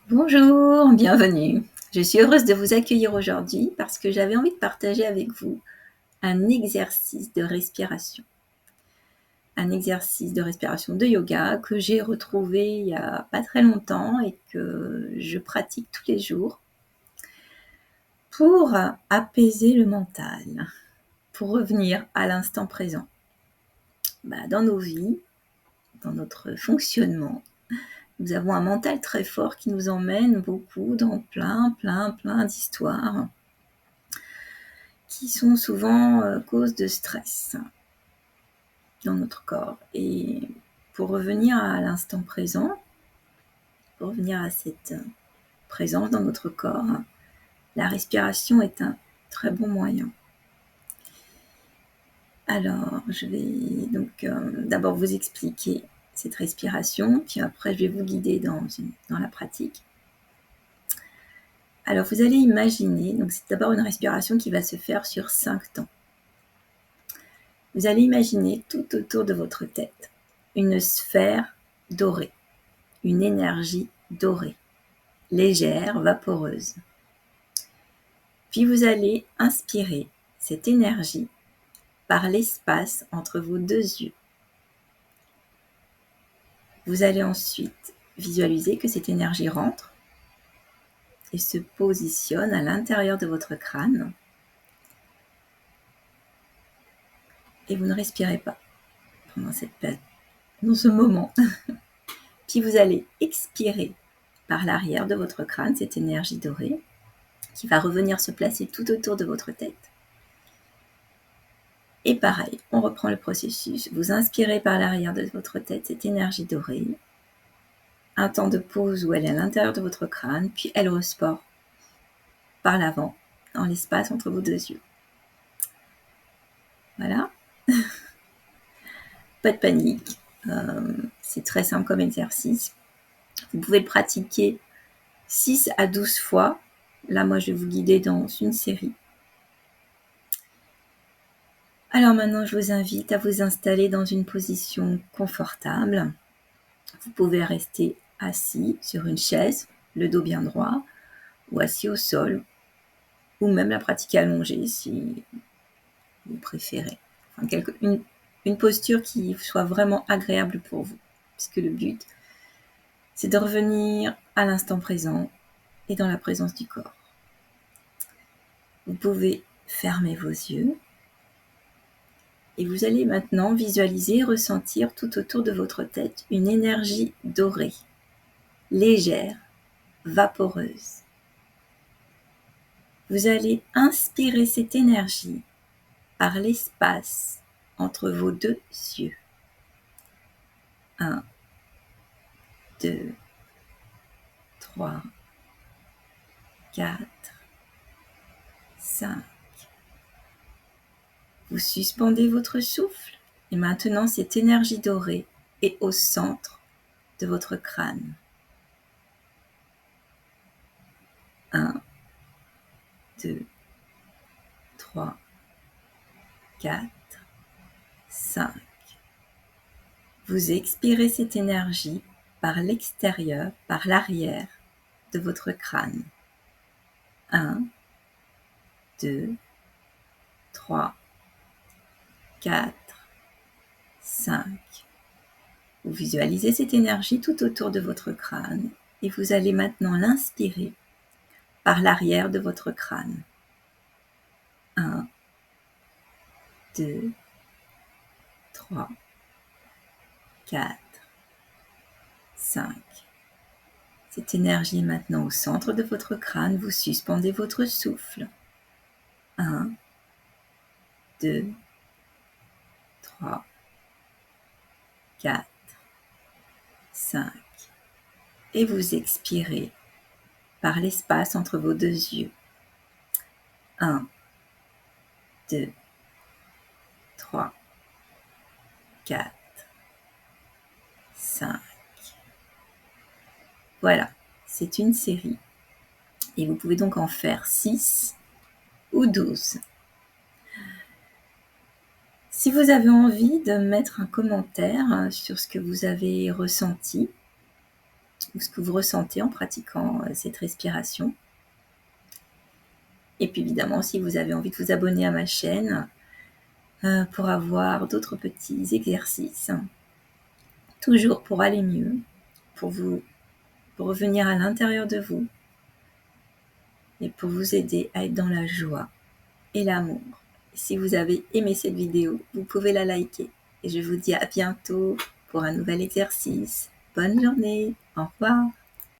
Bonjour, bienvenue. Je suis heureuse de vous accueillir aujourd'hui parce que j'avais envie de partager avec vous un exercice de respiration. Un exercice de respiration de yoga que j'ai retrouvé il y a pas très longtemps et que je pratique tous les jours pour apaiser le mental, pour revenir à l'instant présent. Dans nos vies, dans notre fonctionnement, nous avons un mental très fort qui nous emmène beaucoup dans plein d'histoires qui sont souvent cause de stress dans notre corps. Et pour revenir à l'instant présent, pour revenir à cette présence dans notre corps, la respiration est un très bon moyen. Alors, je vais donc d'abord vous expliquer cette respiration, puis après je vais vous guider dans la pratique. Alors, vous allez imaginer, donc c'est d'abord une respiration qui va se faire sur 5 temps. Vous allez imaginer tout autour de votre tête une sphère dorée, une énergie dorée, légère, vaporeuse. Puis vous allez inspirer cette énergie par l'espace entre vos deux yeux. Vous allez ensuite visualiser que cette énergie rentre et se positionne à l'intérieur de votre crâne. Et vous ne respirez pas pendant dans ce moment. Puis vous allez expirer par l'arrière de votre crâne cette énergie dorée qui va revenir se placer tout autour de votre tête. Et pareil, on reprend le processus. Vous inspirez par l'arrière de votre tête cette énergie dorée. Un temps de pause où elle est à l'intérieur de votre crâne, puis elle ressort par l'avant, dans l'espace entre vos deux yeux. Voilà. Pas de panique. C'est très simple comme exercice. Vous pouvez le pratiquer 6 à 12 fois. Là, moi, je vais vous guider dans une série. Alors maintenant, je vous invite à vous installer dans une position confortable. Vous pouvez rester assis sur une chaise, le dos bien droit, ou assis au sol, ou même la pratiquer allongée si vous préférez. Enfin, une posture qui soit vraiment agréable pour vous, puisque le but, c'est de revenir à l'instant présent et dans la présence du corps. Vous pouvez fermer vos yeux et vous allez maintenant visualiser et ressentir tout autour de votre tête une énergie dorée, légère, vaporeuse. Vous allez inspirer cette énergie par l'espace entre vos deux yeux. 1, 2, 3, 4, 5. Vous suspendez votre souffle et maintenant cette énergie dorée est au centre de votre crâne. 1, 2, 3, 4, 5. Vous expirez cette énergie par l'extérieur, par l'arrière de votre crâne. 1, 2, 3, 4, 5. Vous visualisez cette énergie tout autour de votre crâne et vous allez maintenant l'inspirer par l'arrière de votre crâne. 1, 2, 3, 4, 5. Cette énergie est maintenant au centre de votre crâne. Vous suspendez votre souffle. 1, 2, 3, 4, 5. Et vous expirez par l'espace entre vos deux yeux. 1, 2, 3, 4, 5. Voilà, c'est une série. Et vous pouvez donc en faire 6 ou 12. Si vous avez envie de mettre un commentaire sur ce que vous avez ressenti, ou ce que vous ressentez en pratiquant cette respiration. Et puis évidemment, si vous avez envie de vous abonner à ma chaîne pour avoir d'autres petits exercices, toujours pour aller mieux, pour revenir à l'intérieur de vous et pour vous aider à être dans la joie et l'amour. Si vous avez aimé cette vidéo, vous pouvez la liker. Et je vous dis à bientôt pour un nouvel exercice. Bonne journée, au revoir.